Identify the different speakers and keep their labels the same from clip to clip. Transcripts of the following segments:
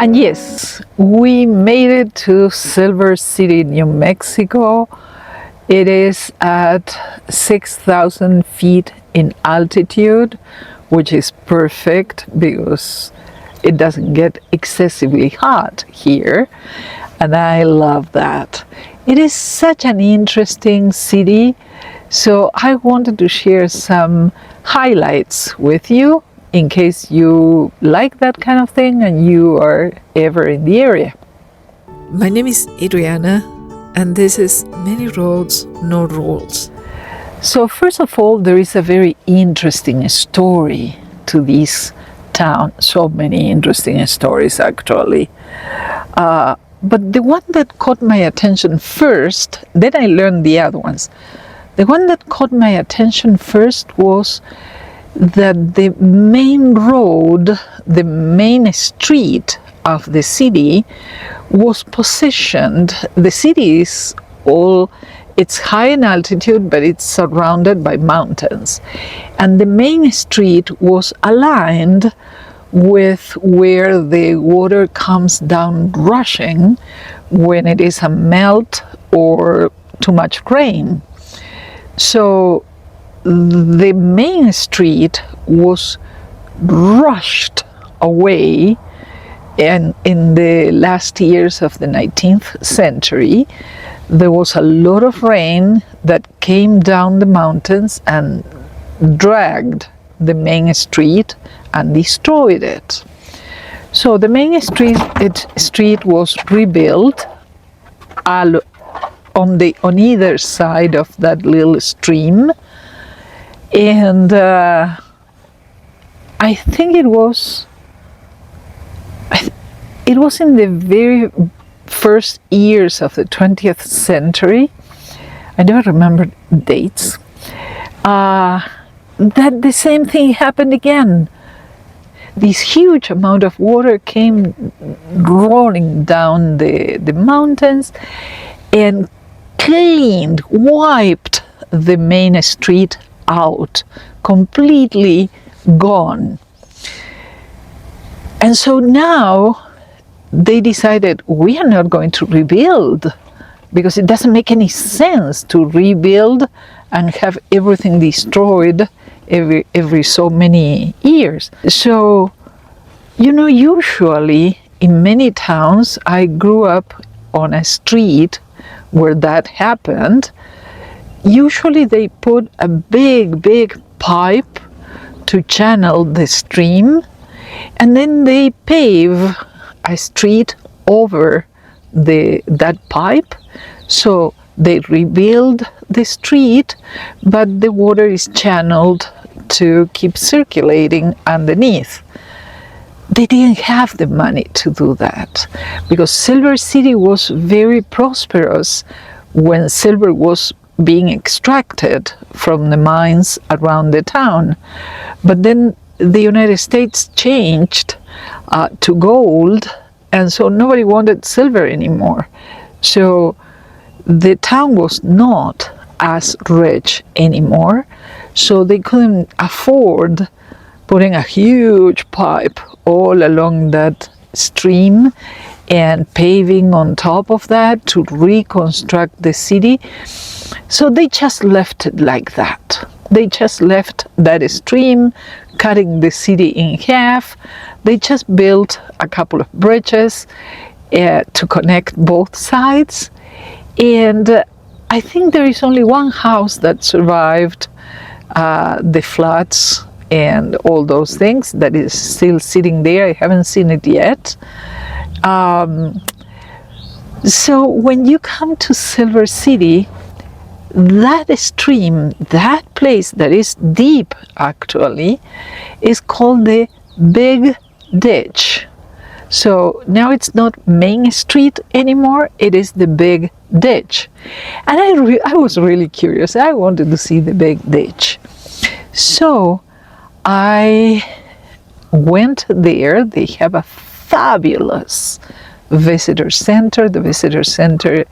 Speaker 1: And yes, we made it to Silver City, New Mexico. It is at 6,000 feet in altitude, which is perfect because it doesn't get excessively hot here. And I love that. It is such an interesting city. So I wanted to share some highlights with you in case you like that kind of thing and you are ever in the area.
Speaker 2: My name is Adriana, and this is Many Roads, No Rules.
Speaker 1: So first of all, there is a very interesting story to this town. So many interesting stories, actually. But the one that caught my attention first, then I learned the other ones. The one that caught my attention first was that the main road, the main street of the city was positioned. The city is it's high in altitude, but it's surrounded by mountains. And the main street was aligned with where the water comes down rushing when it is a melt or too much rain. So the main street was rushed away, and in the last years of the 19th century there was a lot of rain that came down the mountains and dragged the main street and destroyed it. So the main street was rebuilt on either side of that little stream. And I think it was in the very first years of the 20th century. I never remember dates. That the same thing happened again. This huge amount of water came rolling down the mountains and wiped the main street out, completely gone. And so now they decided, we are not going to rebuild, because it doesn't make any sense to rebuild and have everything destroyed every so many years. So, usually in many towns, I grew up on a street where that happened. Usually they put a big pipe to channel the stream, and then they pave a street over that pipe. So they rebuild the street, but the water is channeled to keep circulating underneath. They didn't have the money to do that, because Silver City was very prosperous when silver was being extracted from the mines around the town. But then the United States changed to gold, and so nobody wanted silver anymore. So the town was not as rich anymore, so they couldn't afford putting a huge pipe all along that stream and paving on top of that to reconstruct the city. So they just left it like that. They just left that stream, cutting the city in half. They just built a couple of bridges to connect both sides. And I think there is only one house that survived the floods and all those things, that is still sitting there. I haven't seen it yet. So when you come to Silver City, that stream, that place that is deep actually, is called the Big Ditch. So now it's not Main Street anymore, it is the Big Ditch. And I was really curious. I wanted to see the Big Ditch. So I went there. They have a fabulous visitor center. The visitor center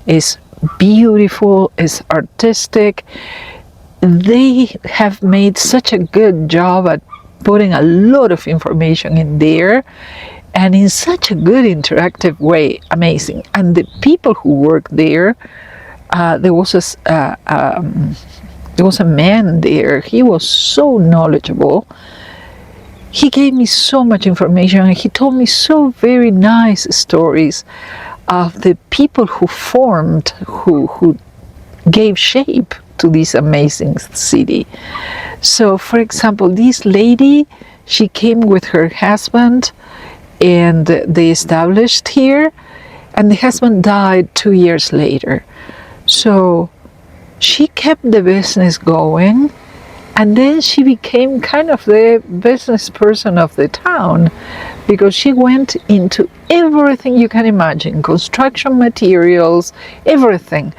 Speaker 1: is beautiful, is artistic. They have made such a good job at putting a lot of information in there. and in such a good interactive way, amazing. And the people who work there, there was there was a man there. He was so knowledgeable. He gave me so much information, and he told me so very nice stories of the people who formed, who gave shape to this amazing city. So, for example, this lady, she came with her husband, and they established here, and the husband died 2 years later. So she kept the business going, and then she became kind of the business person of the town, because she went into everything you can imagine, construction materials, everything.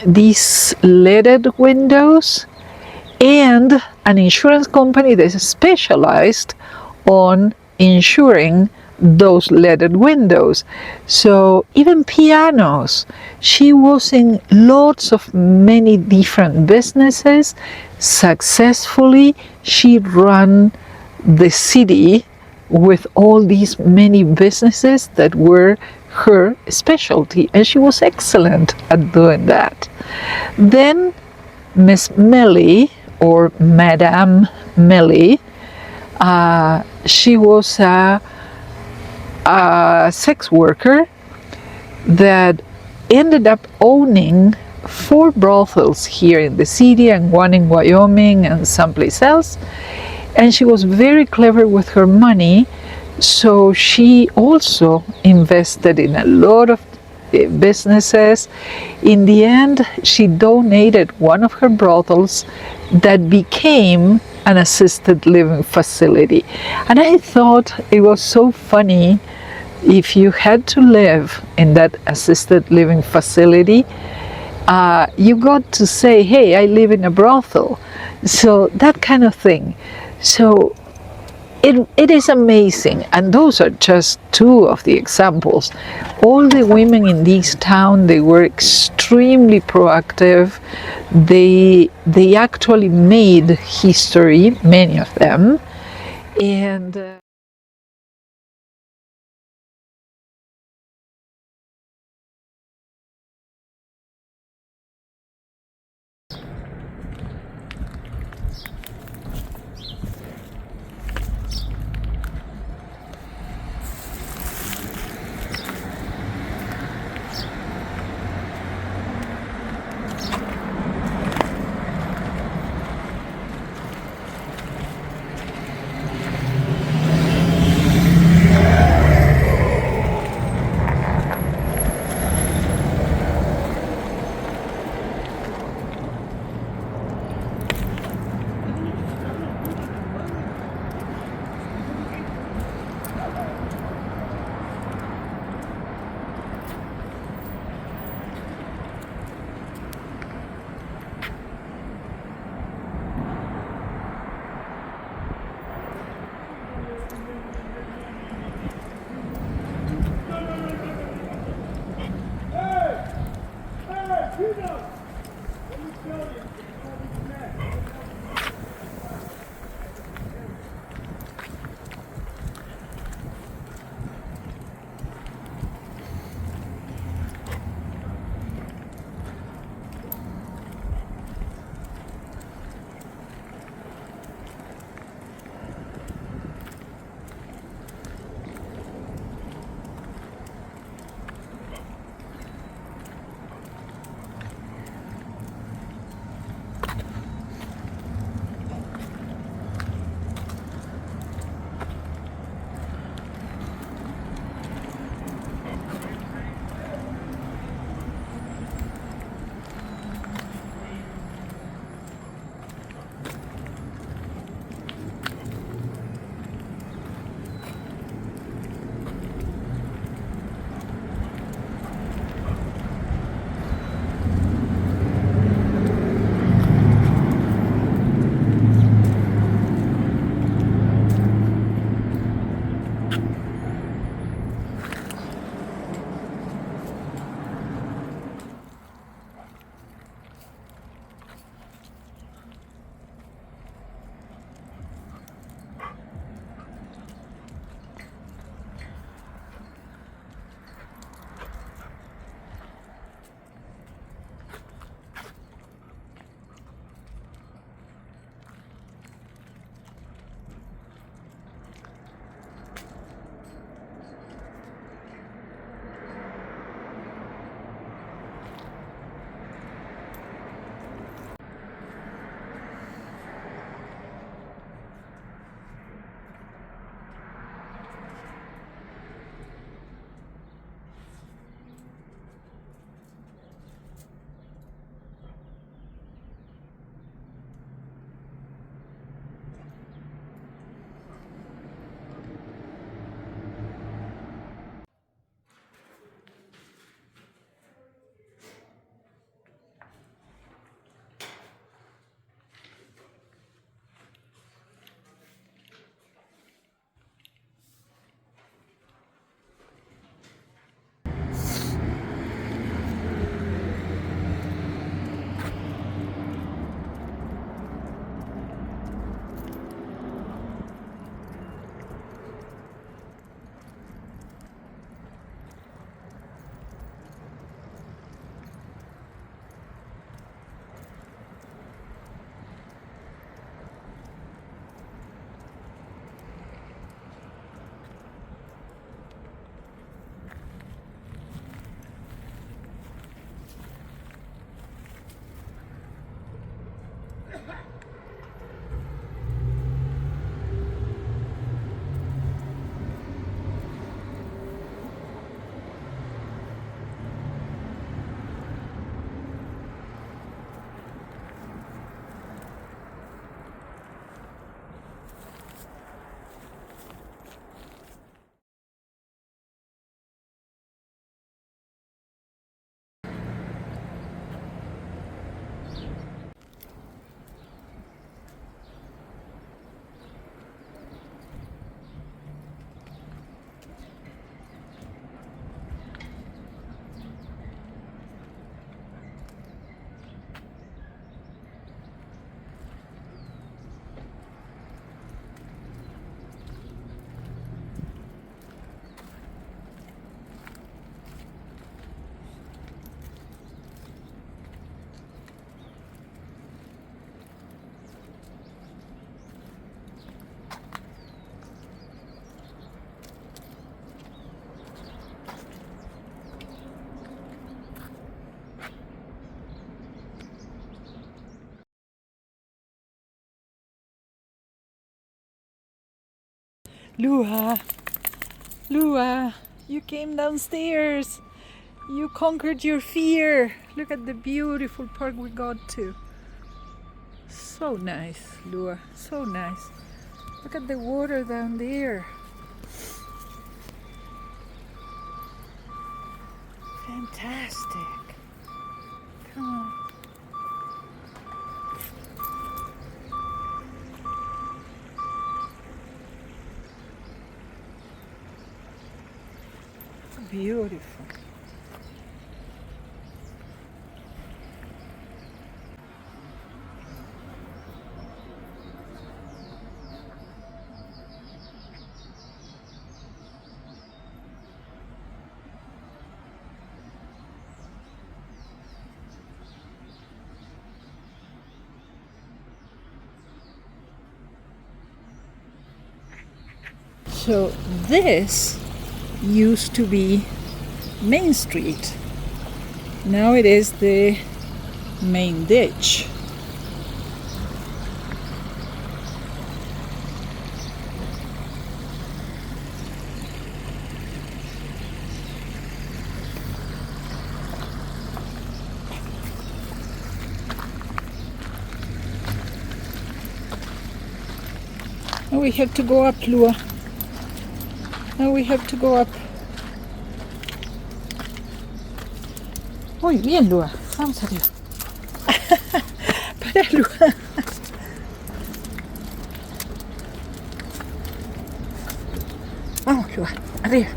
Speaker 1: These leaded windows, and an insurance company that is specialized on insuring those leaded windows. So even pianos, she was in lots of many different businesses. Successfully, she ran the city with all these many businesses that were her specialty, and she was excellent at doing that. Then Miss Melly, or Madame Melly, she was a sex worker that ended up owning 4 brothels here in the city, and 1 in Wyoming and someplace else. And she was very clever with her money, so she also invested in a lot of businesses. In the end, she donated one of her brothels that became an assisted living facility. And I thought it was so funny, if you had to live in that assisted living facility, you got to say, hey, I live in a brothel. So that kind of thing. So it is amazing, and those are just 2 of the examples. All the women in this town, they were extremely proactive. They actually made history, many of them, and Lua, Lua, you came downstairs. You conquered your fear. Look at the beautiful park we got to. So nice, Lua, so nice. Look at the water down there. Fantastic. Come on. Beautiful. So this used to be Main Street. Now it is the main ditch. Now we have to go up, Lua. Now we have to go up. Muy bien, Lua. Vamos arriba. Para, Lua. Vamos, Lua. Arriba.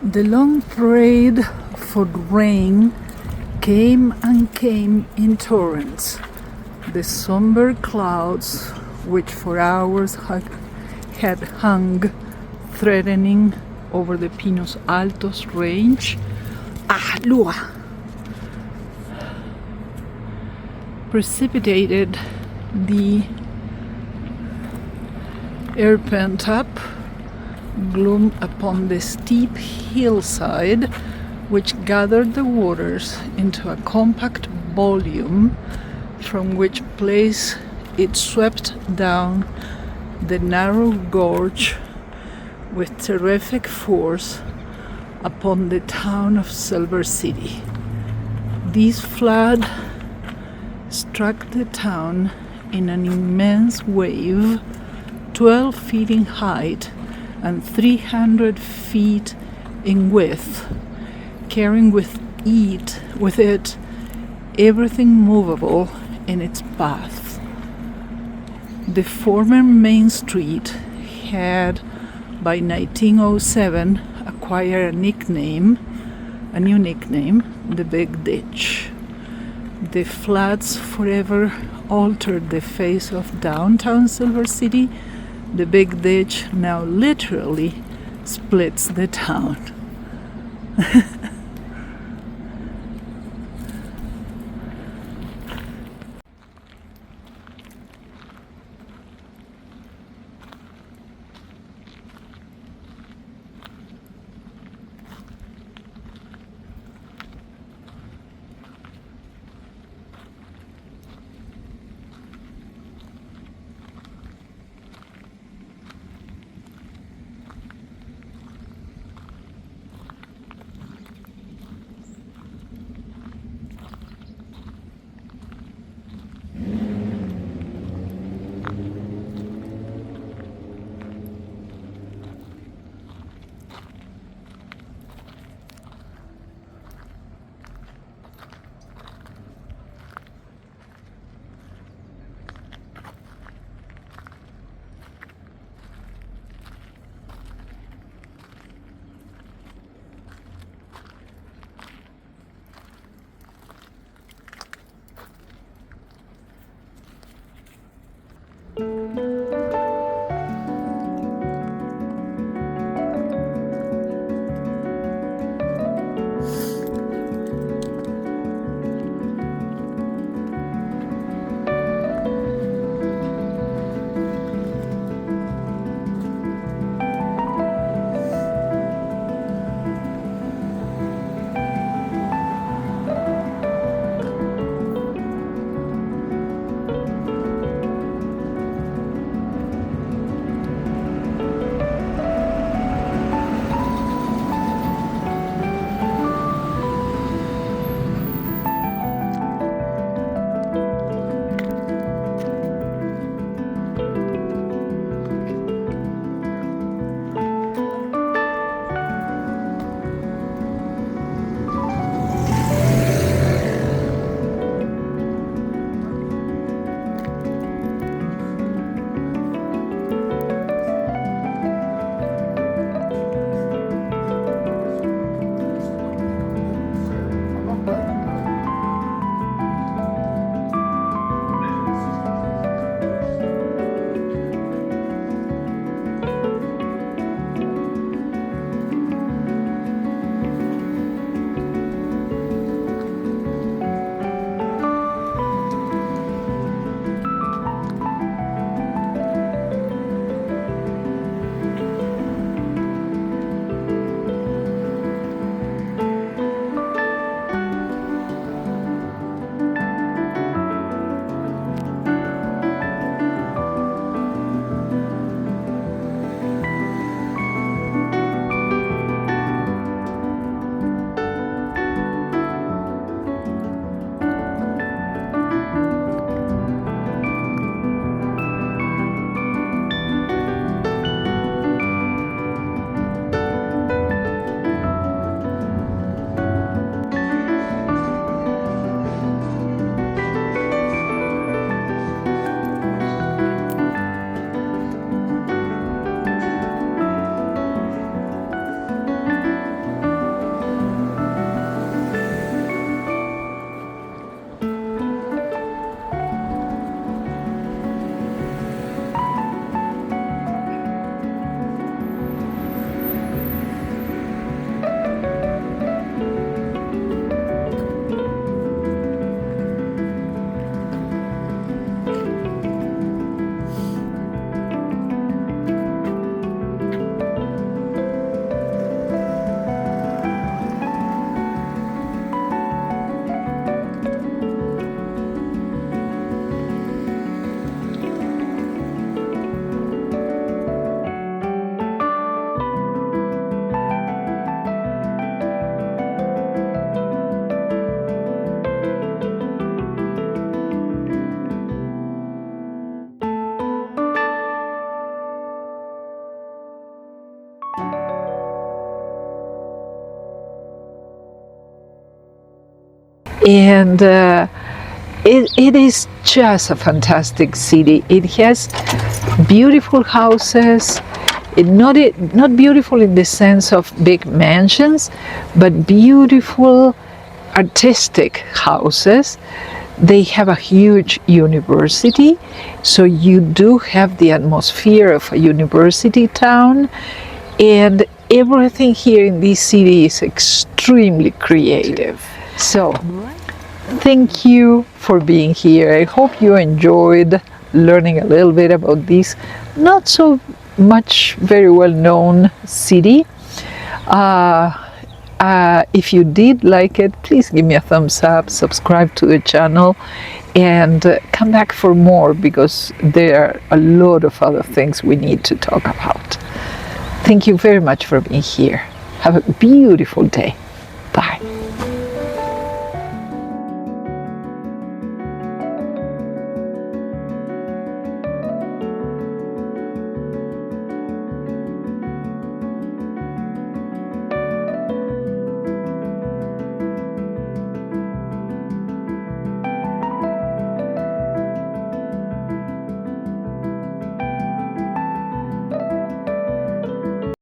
Speaker 1: The long parade for rain came and came in torrents. The somber clouds, which for hours had hung threatening over the Pinos Altos range, Lua, precipitated the air pent up gloom upon the steep hillside, which gathered the waters into a compact volume, from which place it swept down the narrow gorge with terrific force upon the town of Silver City. This flood struck the town in an immense wave, 12 feet in height and 300 feet in width, carrying with it everything movable in its path. The former main street had, by 1907, acquired a new nickname, the Big Ditch. The floods forever altered the face of downtown Silver City. The Big Ditch now literally splits the town.
Speaker 2: And
Speaker 1: it is just a fantastic city. It has beautiful houses. Not beautiful in the sense of big mansions, but beautiful artistic houses. They have a huge university, so you do have the atmosphere of a university town, and everything here in this city is extremely creative. So thank you for being here. I hope you enjoyed learning a little bit about this not so much very well known city. If you did like it, please give me a thumbs up, subscribe to the channel, and come back for more, because there are a lot of other things we need to talk about. Thank you very much for being here. Have a beautiful day. Bye.